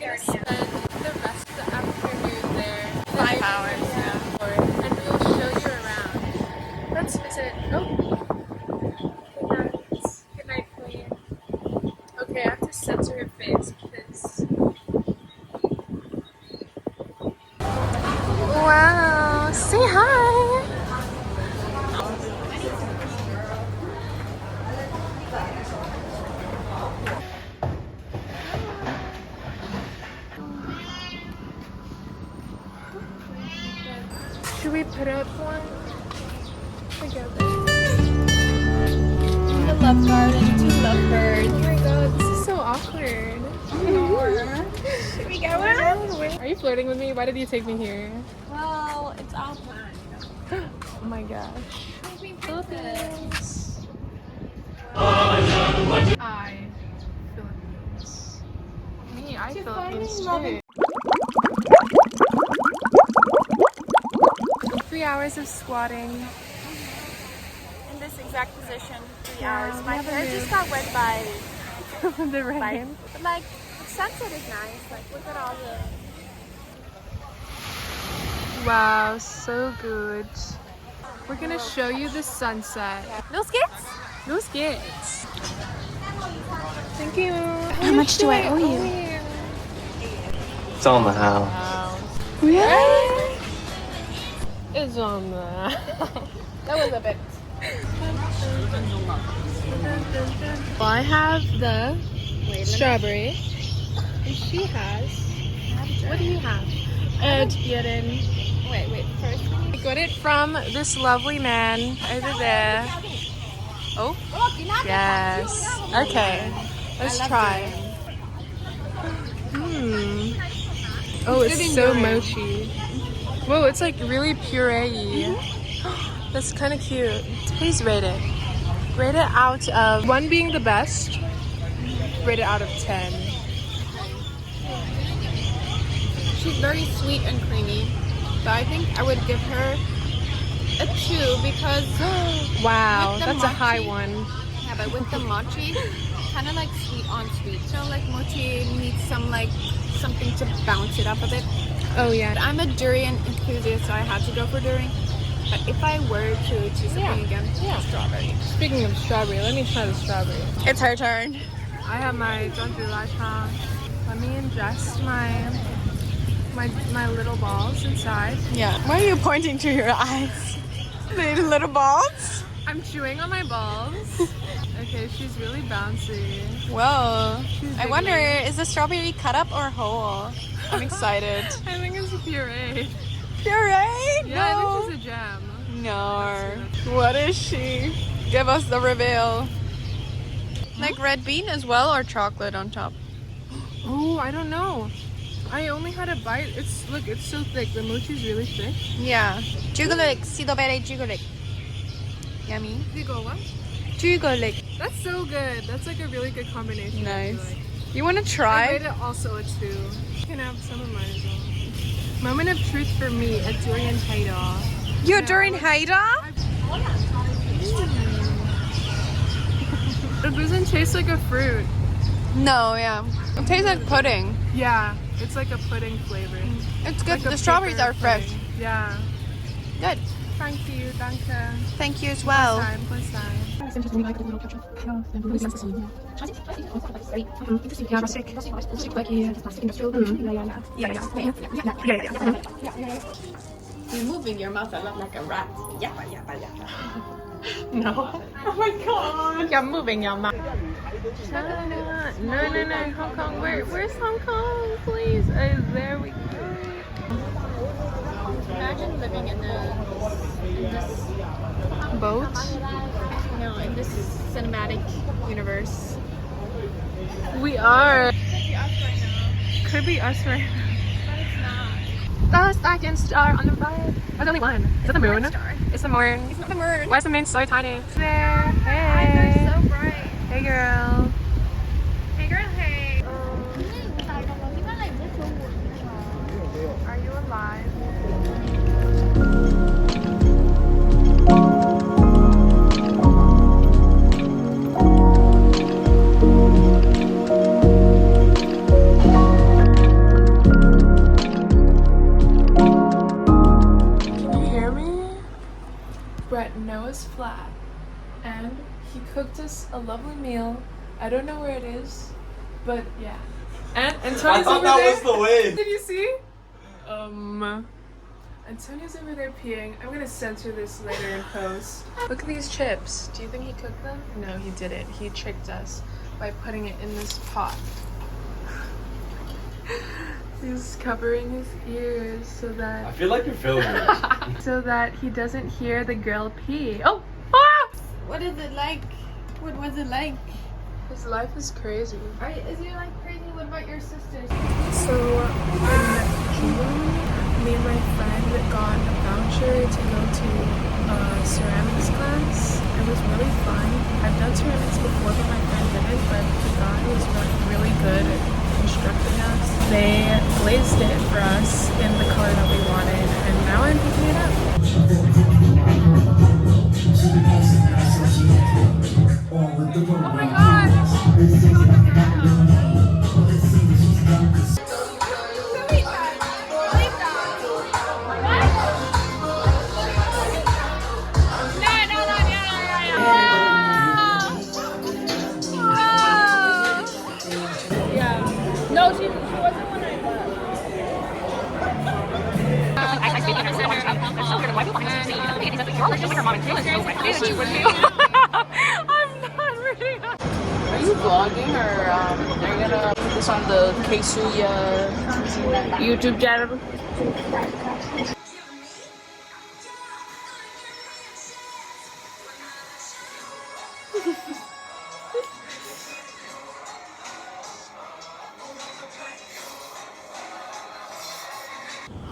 gonna spend the rest of the afternoon there. 5 hours, yeah. And we'll show you around. Let's visit. Oh. Good night. Good night, queen. Okay, I have to censor her face because. Wow. Say hi. Should we put up one together? The love garden, 2 lovebirds. Oh my god, this is so awkward. Should we go out? Are you flirting with me? Why did you take me here? Well, it's all planned, you know. Oh my gosh. Philippines. Philippines. Me, Philippines too. 3 hours of squatting. In this exact position, 3 Yeah, hours. My never hair moved. just got wet by The rain. But like, the sunset is nice. Like, look at all the... Wow, so good. We're gonna show you the sunset. No skits? No skits. Thank you. How much do I owe you? It's on the house. Really? It's on the. That was a bit... Well, I have the strawberry, and she has. What do you have? Eren. Wait, first. I got it from this lovely man over there. Oh, yes. Okay, let's try. Oh, it's so mochi. Whoa, it's like really puree-y. That's kind of cute. Please rate it. Rate it out of 1 being the best. Rate it out of 10. She's very sweet and creamy. So I think I would give her a 2 because Wow, with the that's a high mochi- one. yeah, but with the mochi, kind of like sweet on sweet. So like mochi needs some like something to bounce it up a bit. Oh yeah. But I'm a durian enthusiast, so I had to go for durian. But if I were to choose something again, strawberry. Speaking of strawberry, let me try the strawberry. It's her turn. I have my Jeonju. Let me ingest my little balls inside. Yeah. Why are you pointing to your eyes? The little balls? I'm chewing on my balls. Okay, she's really bouncy. Whoa. She's I big wonder, one. is the strawberry cut up or whole? I'm excited. I think it's a puree. Puree? Yeah, No. I think she's a jam. No. What is she? Give us the reveal. Like red bean as well or chocolate on top? Oh, I don't know. I only had a bite. Look, it's so thick. The mochi's really thick. Yeah. Jugulik, sidobere jugulik. Yummy. Digo, what? Jugulik. That's so good. That's like a really good combination. I Nice. feel like. You want to I try? rate it also a 2. You can have some of mine as well. Moment of truth for me, a durian haida. You're during Haida? It doesn't taste like a fruit. No, yeah. It tastes like pudding. Yeah, it's like a pudding flavor. It's good. Like a The strawberries paper are fresh. pudding. Yeah. Good. Thank you, danke. Thank you as well. First time. You're moving your mouth a lot like a rat. Yappa, yappa, yappa. No. Oh my god. You're moving your mouth. No, Hong Kong. Where's Hong Kong, please? There we go. Imagine living in this Boat? no, in this cinematic universe. We are. Could be us right now. But it's not. The second star on the right. Oh, there's only one. Is it the moon? Star. It's the moon. It's not the moon. Why is the moon so tiny? There. Eyes Hey. are so bright. Hey, girl. Hey girl, hey. Are you alive? cooked us a lovely meal. I don't know where it is, but yeah. And I Antonio's thought over that there. was the way. Did you see? Antonio's over there peeing. I'm gonna censor this later in post. Look at these chips. Do you think he cooked them? No, he didn't. He tricked us by putting it in this pot. He's covering his ears so I that feel like you're filming. so that he doesn't hear the girl pee. Oh! Ah! What is it like? What was it like? His life is crazy. Is your life crazy? What about your sisters? So in June, me and my friend got a voucher to go to ceramics class. It was really fun. I've done ceramics before, but my friend didn't. But the guy was really good at instructing us. They glazed it for us in the color that we wanted, and now I'm picking it up. Oh my god! No, she wasn't one I love. I'm not reading. Are you vlogging or are you gonna put this on the Keisuya YouTube channel?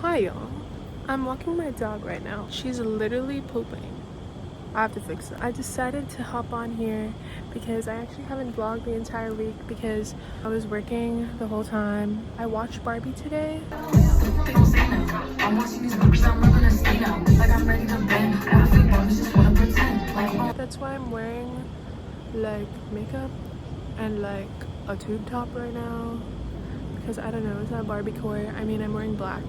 Hi y'all. I'm walking my dog right now. She's literally pooping. I have to fix it. I decided to hop on here because I actually haven't vlogged the entire week because I was working the whole time. I watched Barbie today. That's why I'm wearing like makeup and like a tube top right now because I don't know, it's not Barbie core. I mean, I'm wearing black.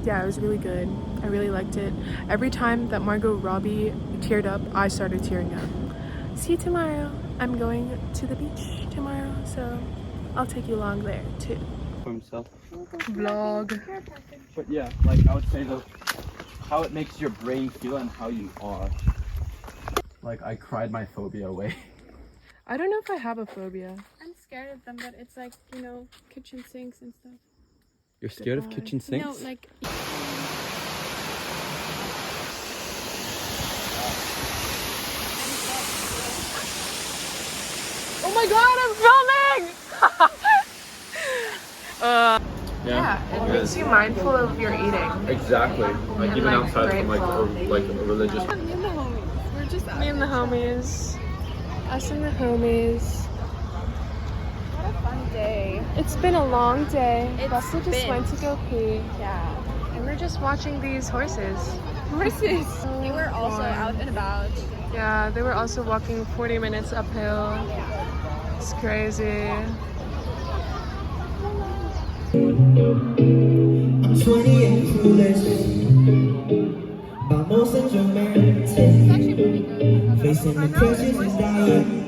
Yeah, it was really good. I really liked it. Every time that Margot Robbie teared up, I started tearing up. See you tomorrow. I'm going to the beach tomorrow, so I'll take you along there too. For himself. Vlog. But yeah, like I would say though, how it makes your brain feel and how you are. Like I cried my phobia away. I don't know if I have a phobia. I'm scared of them, but it's like, you know, kitchen sinks and stuff. You're scared of kitchen sinks? No, like. Oh my god, I'm filming! Yeah, it makes you mindful of your eating. Exactly. Like And, even like, outside from like a religious. Me and the homies. We're just Me and the homies. Us and the homies. What a fun day. It's been a long day. It's Buster just been. went to go pee. Yeah. And we're just watching these horses. Horses. They were also out and about. Yeah, they were also walking 40 minutes uphill. It's crazy. I'm 20 and clueless, but most of your man It's actually pretty good. facing the pressures and dying.